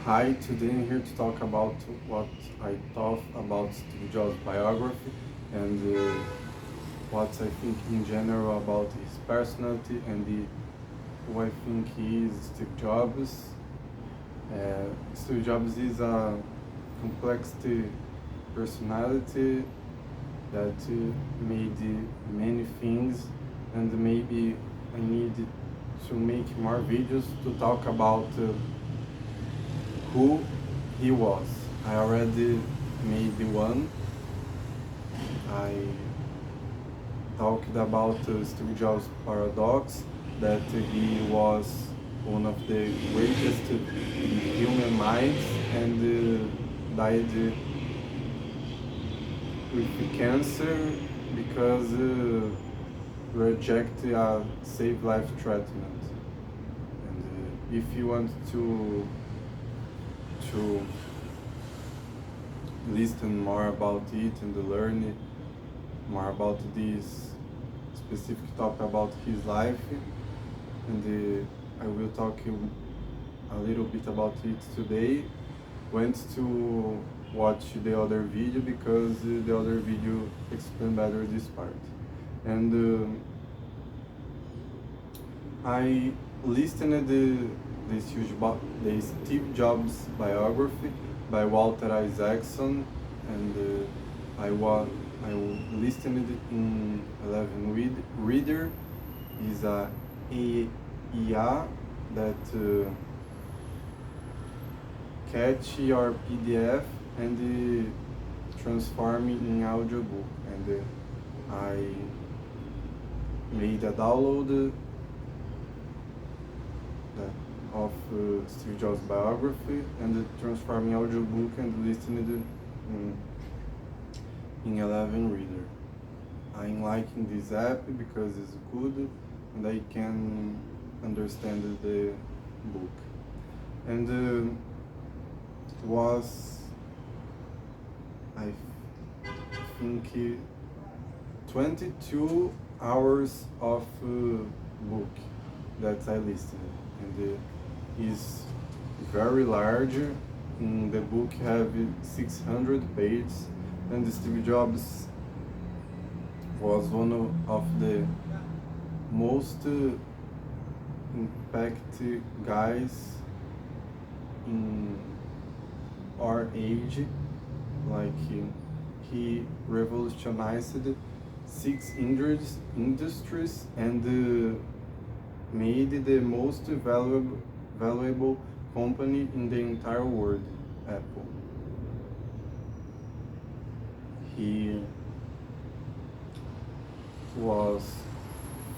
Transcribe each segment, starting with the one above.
Hi, today I'm here to talk about what I thought about Steve Jobs' biography and what I think in general about his personality and who I think he is Steve Jobs. Steve Jobs is a complex personality that made many things, and maybe I need to make more videos to talk about who he was. I already made one. I talked about Steve Jobs' paradox, that he was one of the greatest human minds and died with cancer because reject a save life treatment. And if you want to listen more about it and learn more about this specific topic about his life, and I will talk you a little bit about it today. Went to watch the other video because the other video explained better this part. And I listened the Steve Jobs biography by Walter Isaacson, and I listened it in 11 Reader. Is a AI that catch your PDF and transform it in audiobook. And I made a download of Steve Jobs biography and transforming audiobook and listened in 11 Reader. I'm liking this app because it's good and I can understand the book. And was, I think, 22 hours of book that I listened. And is very large. In the book have 600 pages, and Steve Jobs was one of the most impact guys in our age. Like he revolutionized six industries and made the most valuable company in the entire world, Apple. He was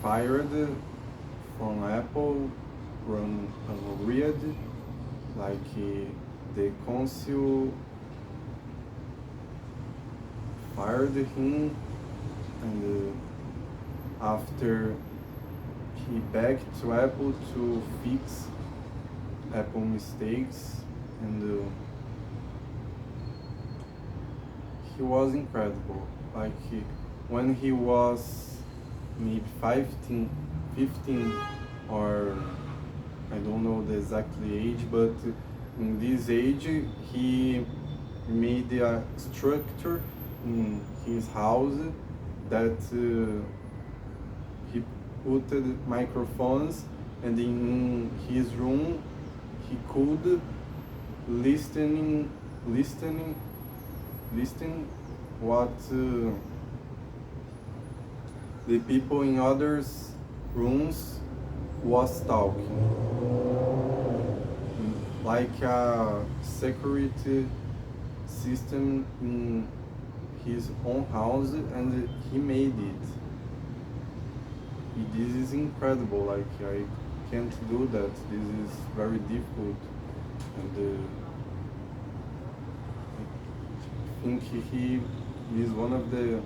fired from Apple, run Reed, like the council fired him, and after he begged to Apple to fix Apple mistakes, and he was incredible. Like when he was maybe 15 or I don't know the exact age, but in this age he made a structure in his house that he put microphones, and in his room he could listen what the people in others rooms was talking, like a security system in his own house, and he made it. This is incredible. Like I can't do that. This is very difficult, and I think he is one of the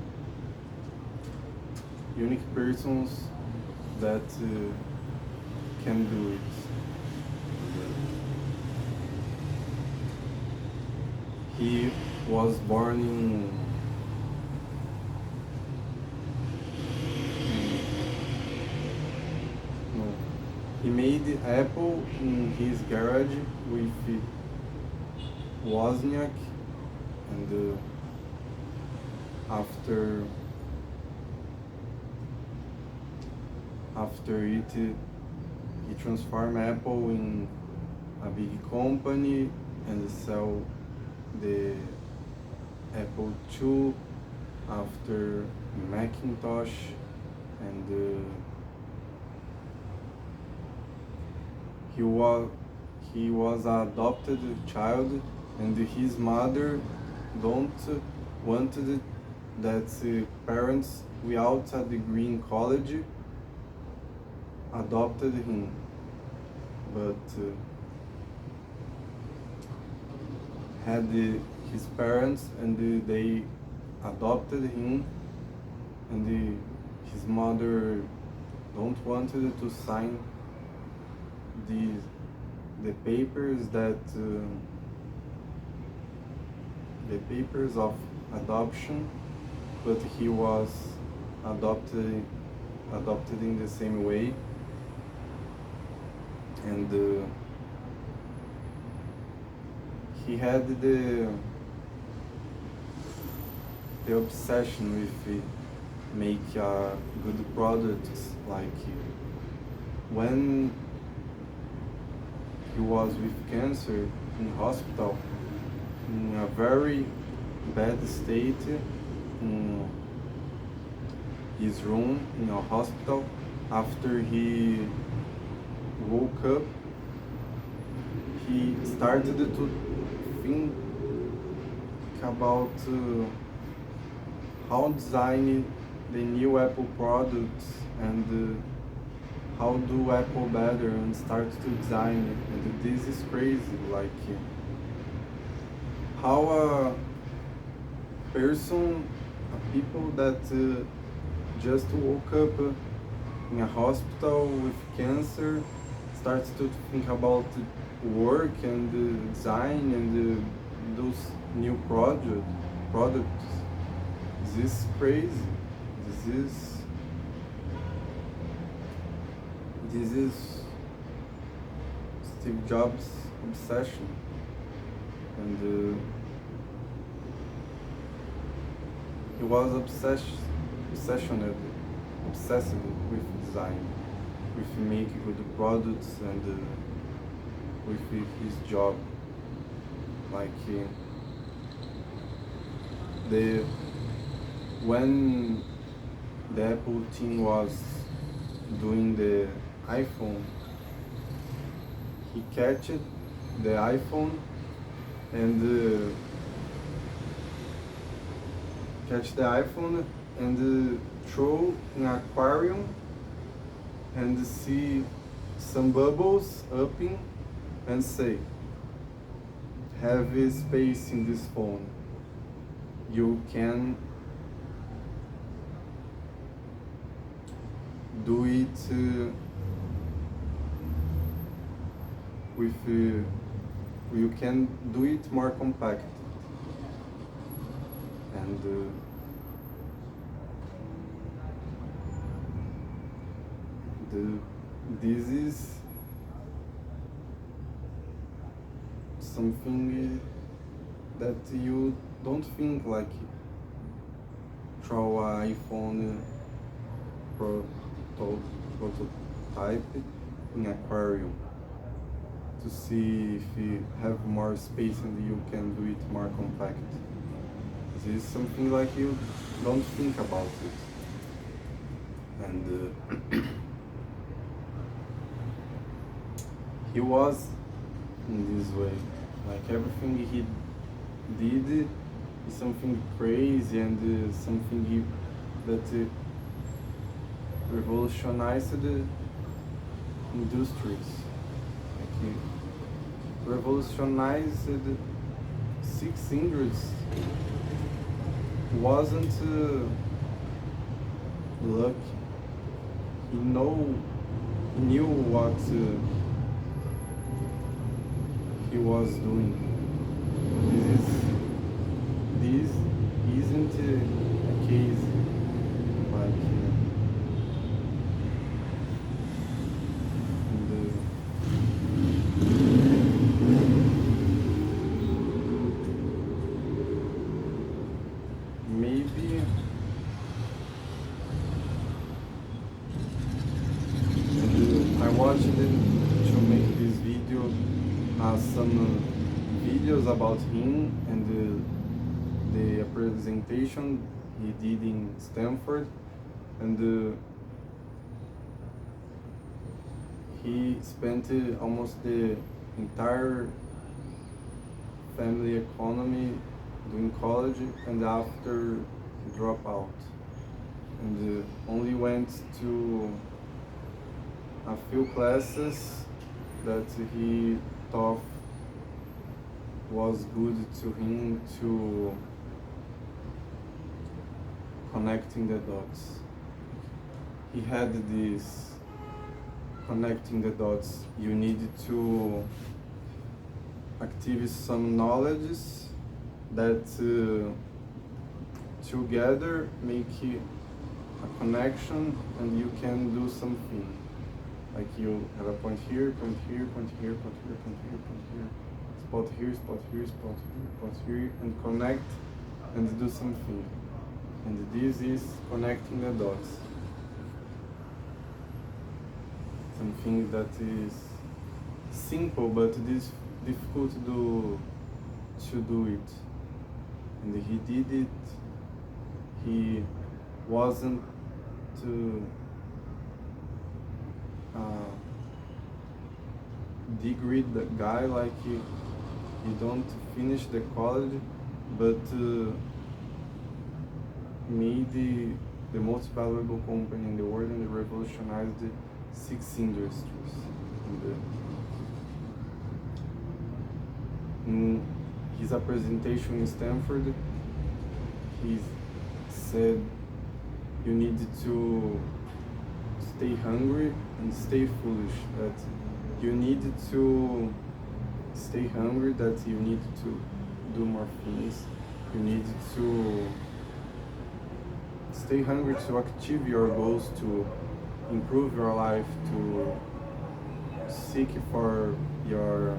unique persons that can do it. He was born in no, he made Apple in his garage with Wozniak, and after it, he transformed Apple in a big company and sell the Apple II after Macintosh, and he was an adopted child, and his mother don't wanted that parents without a degree in college adopted him, but had his parents, and they adopted him, and his mother don't wanted to sign the papers that the papers of adoption, but he was adopted in the same way, and he had the obsession with make good products. Like when he was with cancer in hospital, in a very bad state, in his room in a hospital. After he woke up, he started to think about how design the new Apple products, and how do Apple better, and start to design it. And this is crazy, like how a person, a people that just woke up in a hospital with cancer, starts to think about work and design and those new products. This is crazy. This is Steve Jobs' obsession, and he was obsessed with design, with making good products, and with his job. Like when the Apple team was doing the iPhone, he catched the iPhone and throw in an aquarium and see some bubbles upping and say, have a space in this phone. You can do it you can do it more compact, and this is something that you don't think, like throw an iPhone prototype in aquarium to see if you have more space and you can do it more compact. This is something like you don't think about it, and he was in this way, like everything he did is something crazy, and something that revolutionized the industries. Like he revolutionized 600s. Wasn't luck. He knew what he was doing. This isn't a case like watched it to make this video some videos about him and the presentation he did in Stanford, and he spent almost the entire family economy doing college, and after he dropped out and only went to a few classes that he thought was good to him to connecting the dots. He had this connecting the dots. You need to activate some knowledge that together make a connection, and you can do something. Like you have a point here, point here, point here, point here, point here, point here, spot here, spot here, spot here, spot here, and connect and do something. And this is connecting the dots. Something that is simple, but it is difficult to do it. And he did it. He wasn't degree the guy, like he don't finish the college, but made the most valuable company in the world and revolutionized the 6 industries. In his presentation in Stanford, he said you need to stay hungry and stay foolish. That you need to stay hungry, that you need to do more things. You need to stay hungry to achieve your goals, to improve your life, to seek for your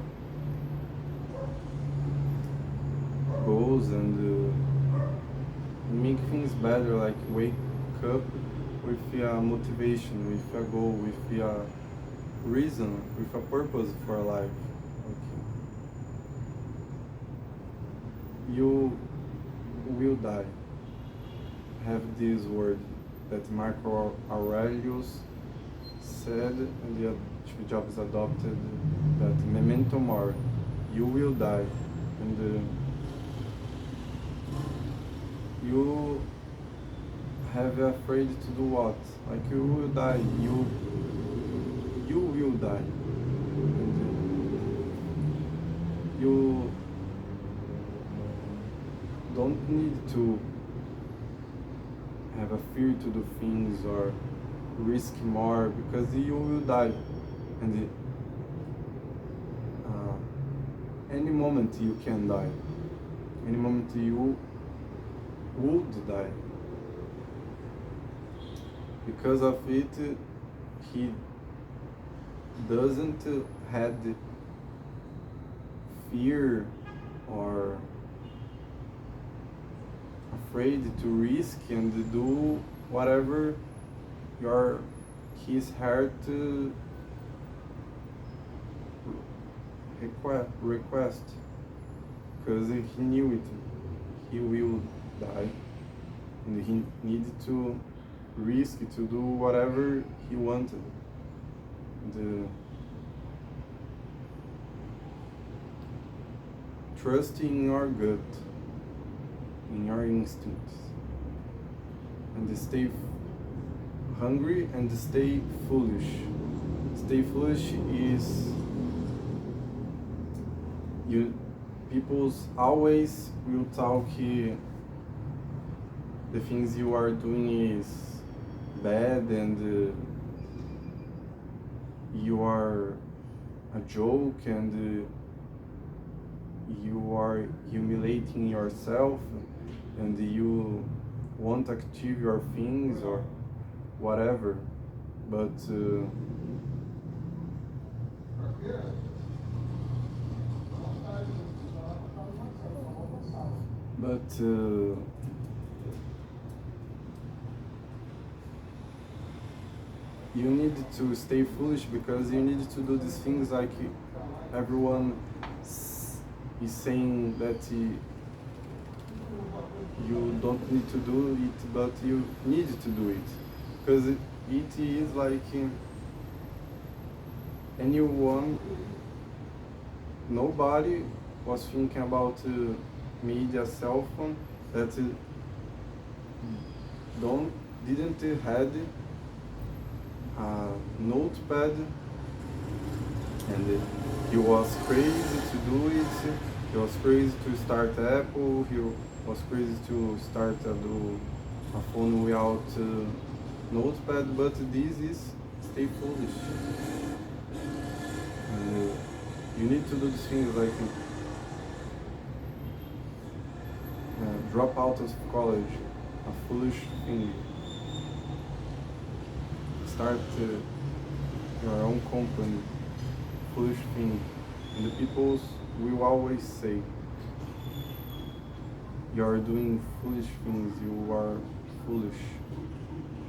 goals and make things better, like wake up with a motivation, with a goal, with a reason, with a purpose for life. Okay. You will die. Have this word that Marco Aurelius said, and the Steve Jobs adopted, that memento mori, you will die, and you have afraid to do what? Like you will die, you will die, and you don't need to have a fear to do things or risk more, because you will die, and any moment you can die, any moment you would die. Because of it, he doesn't had fear or afraid to risk and do whatever his heart request, because he knew it, he will die, and he needed to risk to do whatever he wanted. Trust in your gut, in your instincts, and stay hungry and stay foolish. Stay foolish is people always will talk the things you are doing is bad, and you are a joke, and you are humiliating yourself, and you won't achieve your things or whatever. But you need to stay foolish because you need to do these things like everyone is saying that you don't need to do it, but you need to do it because it is like anyone, nobody was thinking about media cell phone that didn't had a notepad, and he was crazy to do it. He was crazy to start Apple. He was crazy to start do a phone without notepad. But this is stay foolish. And you need to do these things like drop out of college, a foolish thing. Start your own company, foolish thing. And the people will always say, you are doing foolish things, you are foolish.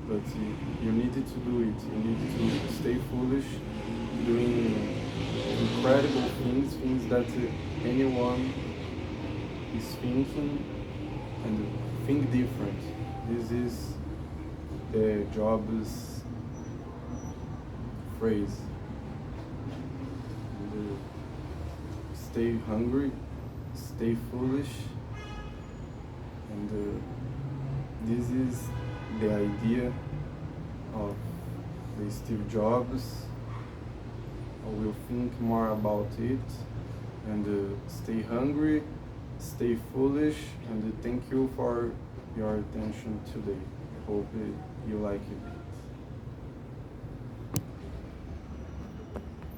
But you needed to do it, you need to stay foolish, doing incredible things, things that anyone is thinking, and think different. This is the Jobs phrase. And, stay hungry, stay foolish, and this is the idea of the Steve Jobs. I will think more about it, and stay hungry, stay foolish, and thank you for your attention today. I hope you like it.